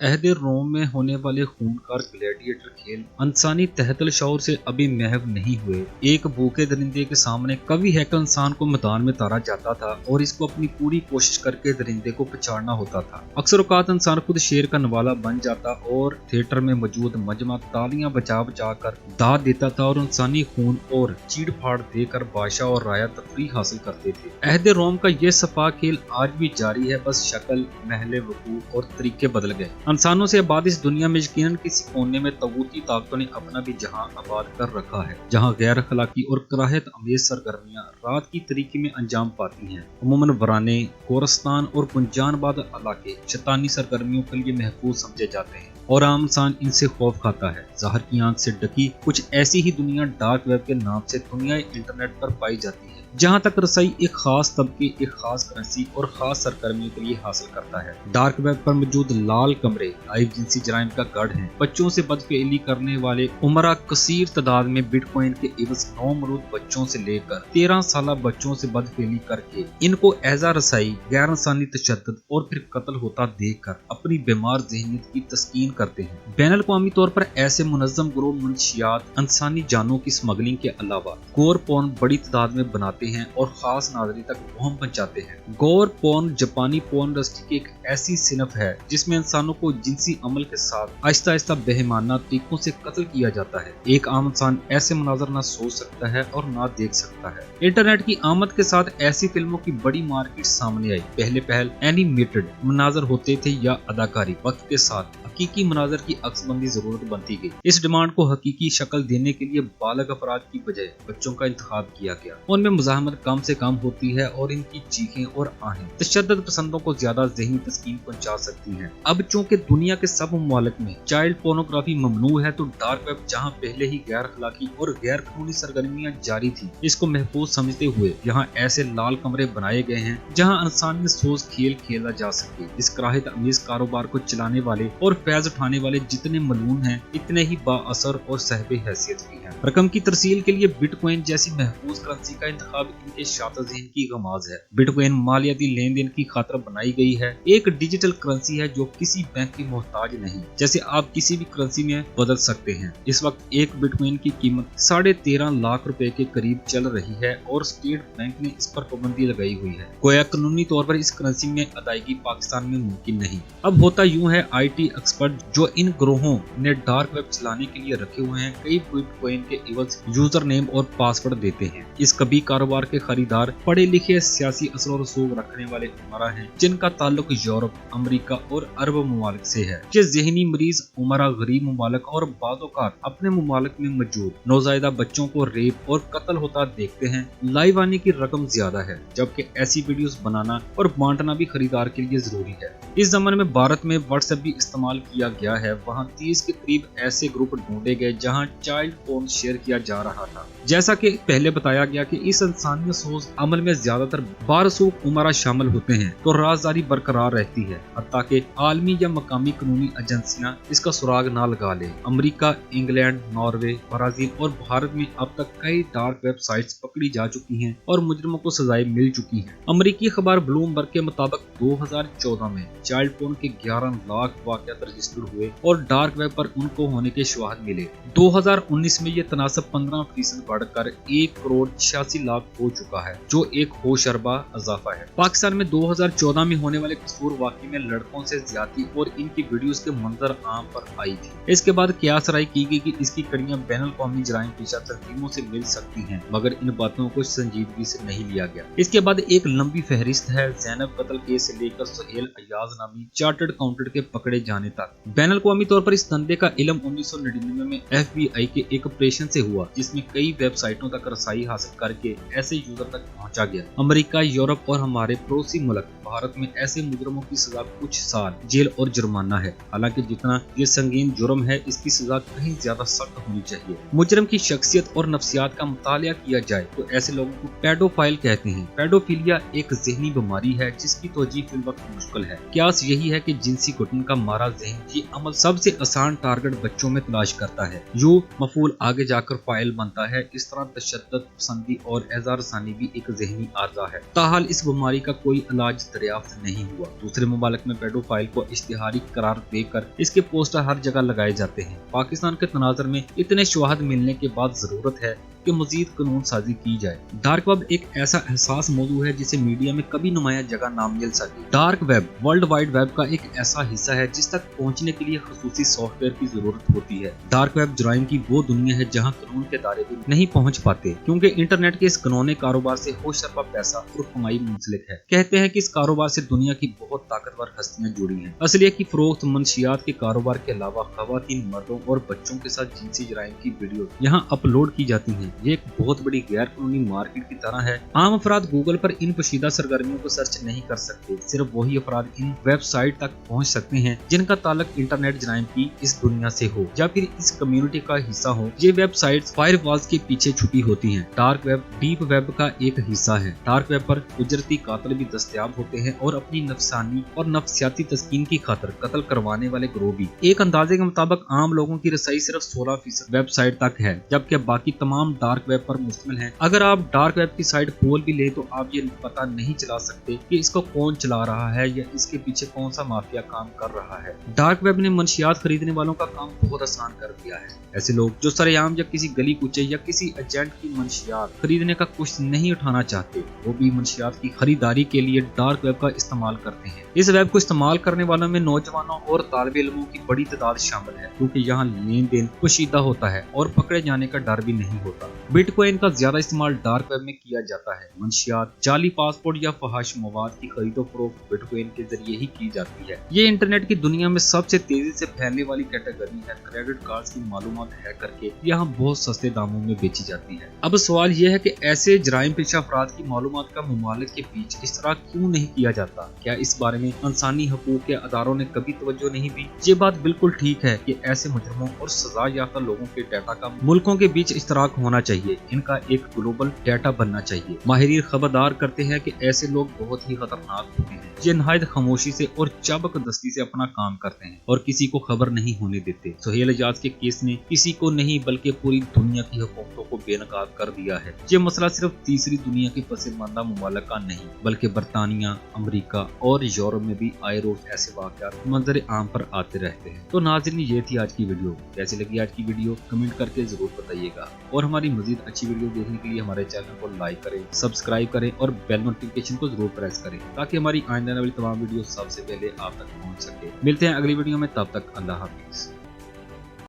अहद रोम में होने वाले खूनखार ग्लैडिएटर खेल इंसानी तहतल शऊर से अभी महव नहीं हुए। एक भूखे दरिंदे के सामने कभी हैकल इंसान को मैदान में उतारा जाता था और इसको अपनी पूरी कोशिश करके दरिंदे को पछाड़ना होता था। अक्सर औकात इंसान खुद शेर का नवाला बन जाता और थिएटर में मौजूद मजमा तालियां बचा बचा कर दाद देता था और इंसानी खून और चीड़ फाड़ देकर बादशाह और राया तफरी हासिल करते थे। अहद रोम का यह सफा खेल आज भी जारी है, बस शक्ल, महले, वकूफ और तरीके बदल गए। इंसानों से आबाद इस दुनिया में यकीनन किसी कोने में तगूती ताकतों ने अपना भी जहां आबाद कर रखा है, जहां गैर अखलाकी और कराहत अमेज सरगर्मियां रात की तरीके में अंजाम पाती हैं। अमूमन वराने, गोरस्तान और गुंजानबाद इलाके शैतानी सरगर्मियों के लिए महफूज समझे जाते हैं और आम इंसान इनसे खौफ खाता है। ज़ाहिर की आंख से ढकी कुछ ऐसी ही दुनिया डार्क वेब के नाम से दुनिया इंटरनेट पर पाई जाती है, जहां तक रसाई एक खास तबके, एक खास करेंसी और खास सरगर्मियों के लिए हासिल करता है। डार्क वेब पर मौजूद लाल कमरे आइब जिनसी जराइम का गढ़ है। बच्चों से बदफेली करने वाले उमरा कसीर तादाद में बिटकॉइन के एवज 9 मरूद बच्चों से लेकर 13 साल बच्चों से बदफेली करके इनको एजा रसाई, गैर इंसानी तशद्दुद और फिर कत्ल होता देख कर अपनी बीमार ज़हनियत की तस्कीन करते हैं। बैनुल अक़वामी तौर पर ऐसे मुनज़्ज़म गिरोह मंशियात, इंसानी जानों की स्मगलिंग के अलावा गोर पोर्न बड़ी तादाद में बनाते हैं और खास नाज़री तक वहम पहुंचाते हैं। गोर पोर्न जापानी पोर्न इंडस्ट्री की एक ऐसी सिनफ है जिसमें इंसानों को जिनसी अमल के साथ आहिस्ता आहिस्ता बेईमाना तरीकों से कत्ल किया जाता है। एक आम इंसान ऐसे मनाज़र ना सोच सकता है और ना देख सकता है। इंटरनेट की आमद के साथ ऐसी फिल्मों की बड़ी मार्केट सामने आई। पहले पहल एनिमेटेड मनाज़र होते थे या अदाकारी। वक्त के साथ हकीकी मनाज़र की अक्सबंदी जरूरत बनती गई। इस डिमांड को हकीकी शक्ल देने के लिए बालग अफराद की बजाय बच्चों का इंतखाब किया गया। उनमें मुज़ाहमत कम से कम होती है और इनकी चीखें और आहें तशद्दुद पसंदों को ज्यादा ज़हनी तस्कीन पहुंचा सकती हैं। अब चूंकि दुनिया के सब ममालिक में चाइल्ड पोर्नोग्राफी ममनू है, तो डार्क वेब जहां पहले ही गैर अखलाकी और गैर कानूनी सरगर्मियां जारी थी, इसको महफूज समझते हुए यहाँ ऐसे लाल कमरे बनाए गए हैं जहाँ इंसान में सोच खेल खेला जा सके। इस कराहत अमीज कारोबार को चलाने वाले और फैज उठाने वाले जितने मलून हैं, इतने ही बाअसर और साहिब हैसियत भी हैं। रकम की तरसील के लिए बिटकॉइन जैसी महफूज करेंसी का इंतखाब इनके शातिर ज़हन की गमाज है। बिटकॉइन मालियाती लेन देन की खातिर बनाई गई है। एक डिजिटल करेंसी है जो किसी बैंक की मोहताज नहीं, जैसे आप किसी भी करेंसी में बदल सकते हैं। इस वक्त एक बिटकॉइन की कीमत 13.5 लाख रुपए के करीब चल रही है और स्टेट बैंक ने इस पर पाबंदी लगाई हुई है। गोया कानूनी तौर पर इस करेंसी में अदायगी पाकिस्तान में मुमकिन नहीं। अब होता यूं है, IT एक्सपर्ट जो इन ग्रोहों ने डार्क वेब चलाने के लिए रखे हुए हैं, कई बिटकॉइन के एवज यूजर नेम और पासवर्ड देते हैं। इस कभी कारोबार के खरीदार पढ़े लिखे सियासी असर और रसूख रखने वाले उमरा हैं, जिनका ताल्लुक यूरोप, अमेरिका और अरब ममालिक से है। ये ज़हनी मरीज उमरा गरीब ममालिक और बाज़-औक़ात अपने ममालिक में मौजूद नौज़ायदा बच्चों को रेप और कत्ल होता देखते हैं। लाइव आने की रकम ज्यादा है, जबकि ऐसी वीडियोस बनाना और बांटना भी खरीदार के लिए जरूरी है। इस जमाने में भारत में व्हाट्सएप भी इस्तेमाल किया गया है। वहाँ 30 के करीब ऐसे ग्रुप ढूंढे गए जहाँ चाइल्ड पोर्न शेयर किया जा रहा था। जैसा कि पहले बताया गया कि इस इंसानी सोच अमल में ज्यादातर बारसूख उमरा शामिल होते हैं, तो राजदारी बरकरार रहती है, हत्ता कि आलमी या मकामी कानूनी एजेंसियां इसका सुराग ना लगा ले। अमेरिका, इंग्लैंड, नॉर्वे, ब्राजील और भारत में अब तक कई डार्क वेबसाइट्स पकड़ी जा चुकी हैं और मुजरिमों को सजाएं मिल चुकी हैं। अमेरिकी अखबार ब्लूमबर्ग के मुताबिक 2014 में चाइल्ड पोर्न के 11 लाख वाक़यात रजिस्टर्ड हुए और डार्क वेब पर उनको होने के शवाहद मिले। 2019 में ये तनासब 15% बढ़कर 1,86,00,000 हो चुका है, जो एक होशरबा इजाफा है। पाकिस्तान में 2014 में होने वाले कसूर वाक़ई में लड़कों से ज्यादती और इनकी वीडियोस के मंजर आम पर आई थी। इसके बाद कियास राय की गई कि इसकी कड़ियां बैनुल अक़वामी जराइम पेशा तंजीमों से मिल सकती हैं, मगर इन बातों को संजीदगी से नहीं लिया गया। इसके बाद एक लंबी फहरिस्त है, ज़ैनब कत्ल केस से लेकर सुहेल अयाज नामी चार्टर्ड अकाउंटेंट के पकड़े जाने तक। बैनुल अक़वामी तौर पर इस धंधे का इल्म 1999 में FBI के एक ऑपरेशन से हुआ, जिसमें कई वेबसाइटों तक रसाई हासिल करके ऐसे यूजर तक पहुंचा गया। अमेरिका, यूरोप और हमारे पड़ोसी मुल्क भारत में ऐसे मुजरिमों की सजा कुछ साल जेल और जुर्माना है। हालांकि जितना ये संगीन जुर्म है, इसकी सजा कहीं ज्यादा सख्त होनी चाहिए। मुजरिम की शख्सियत और नफ्सियात का मुतालिया किया जाए तो ऐसे लोगों को पेडोफाइल कहते हैं। पेडोफिलिया एक ज़हनी बीमारी है जिसकी तोजी फिल वक्त मुश्किल है। क्यास यही है कि जिनसी घुटन का मारा ज़हन ये अमल सबसे आसान टारगेट बच्चों में तलाश करता है। यूं मफूल आगे आगे जाकर फाइल बनता है। इस तरह तशद्दुद पसंदी और एजारसानी भी एक ज़हनी आर्जा है। ताहाल इस बीमारी का कोई इलाज दरियाफ्त नहीं हुआ। दूसरे मुमालिक में पेडोफाइल को इश्तिहारी करार देकर इसके पोस्टर हर जगह लगाए जाते हैं। पाकिस्तान के तनाज़ुर में इतने शवाहद मिलने के बाद जरूरत है कि मजीद कानून साजी की जाए। डार्क वेब एक ऐसा एहसास मौजू है जिसे मीडिया में कभी नुमाया जगह ना मिल सके। Dark web world wide web का एक ऐसा हिस्सा है जिस तक पहुंचने के लिए खसूसी सॉफ्टवेयर की जरूरत होती है। डार्क वेब जुराइम की वो दुनिया है जहां कानून के दायरे भी नहीं पहुंच पाते, क्योंकि इंटरनेट के इस कानूनी कारोबार से होशरबा पैसा और कमाई मुंसलिक है। कहते हैं कि इस कारोबार से दुनिया की बहुत ताकतवर हस्तियां जुड़ी हैं। असलियत की फरोख्त, मंशियात के कारोबार के अलावा खवातीन, मर्दों और बच्चों के साथ जिनसी जुराइम की वीडियो यहाँ अपलोड की जाती है। ये एक बहुत बड़ी गैर कानूनी मार्केट की तरह है। आम अफराद गूगल पर इन पोशीदा सरगर्मियों को सर्च नहीं कर सकते। सिर्फ वही अफराद इन वेबसाइट तक पहुंच सकते हैं जिनका ताल्लुक इंटरनेट जुराइम की इस दुनिया से हो या फिर इस कम्युनिटी का हिस्सा हो। ये वेबसाइट्स फायरवॉल्स के पीछे छुपी होती हैं। डार्क वेब डीप वेब का एक हिस्सा है। डार्क वेब पर उजरती कातिल भी दस्तयाब होते हैं और अपनी नफसानी और नफ्सियाती तस्कीन की खातिर कत्ल करवाने वाले ग्रोह भी। एक अंदाजे के मुताबिक आम लोगों की रसाई सिर्फ 16% वेबसाइट तक है, जबकि बाकी तमाम डार्क वेब पर मुश्तमिल है। अगर आप डार्क वेब की साइट खोल भी ले तो आप ये पता नहीं चला सकते कि इसको कौन चला रहा है या इसके पीछे कौन सा माफिया काम कर रहा है। डार्क वेब ने मंशियात खरीदने वालों का काम बहुत आसान कर दिया है। ऐसे लोग जो सरेआम या किसी गली कुचे या किसी एजेंट की मंशियात खरीदने का कुछ नहीं उठाना चाहते, वो भी मंशियात की खरीदारी के लिए डार्क वेब का इस्तेमाल करते हैं। इस वेब को इस्तेमाल करने वालों में नौजवानों और तालिब इल्मों की बड़ी तादाद शामिल है, क्योंकि यहाँ लेन देन पोशीदा होता है और पकड़े जाने का डर भी नहीं होता। बिटकॉइन का ज्यादा इस्तेमाल डार्क वेब में किया जाता है। मंशियात, जाली पासपोर्ट या फहाश मवाद की खरीदो फरोख्त बिटकॉइन के जरिए ही की जाती है। ये इंटरनेट की दुनिया में सबसे तेजी से फैलने वाली कैटेगरी है। क्रेडिट कार्ड की मालूमात हैक करके यहाँ बहुत सस्ते दामों में बेची जाती है। अब सवाल यह है कि ऐसे जराइम पेशा अफराद की मालूमात का मुमालिक के बीच इस तरह क्यों नहीं किया जाता? क्या इस बारे में इंसानी हकूक के अदारों ने कभी तवज्जो नहीं दी? ये बात बिल्कुल ठीक है कि ऐसे मुजरिमों और सजा याफ्ता लोगों के डाटा का मुल्कों के बीच इश्तराक होना चाहिए। इनका एक ग्लोबल डाटा बनना चाहिए। माहिरीन खबरदार करते हैं कि ऐसे लोग बहुत ही खतरनाक होते हैं। ये नहायत खामोशी से और चाबकदस्ती से अपना काम करते हैं और किसी को खबर नहीं होने देते। सुहेल एजाज के केस ने किसी को नहीं बल्कि पूरी दुनिया की हुकूमतों को बेनकाब कर दिया है। ये मसला सिर्फ तीसरी दुनिया के पसमानदा मुमालिक का नहीं, बल्कि बरतानिया, अमरीका और यूरोप में भी आए रोज ऐसे वाक़यात मंजर आम पर आते रहते हैं। तो नाज़रीन, ये थी आज की वीडियो। कैसी लगी आज की वीडियो कमेंट करके जरूर बताइएगा और हमारी मजीद अच्छी वीडियो देखने के लिए हमारे चैनल को लाइक करें, सब्सक्राइब करें और बेल नोटिफिकेशन को जरूर प्रेस करें, ताकि हमारी आने वाली तमाम वीडियो सबसे पहले आप तक पहुंच सके। मिलते हैं अगली वीडियो में, तब तक अल्लाह हाफिज।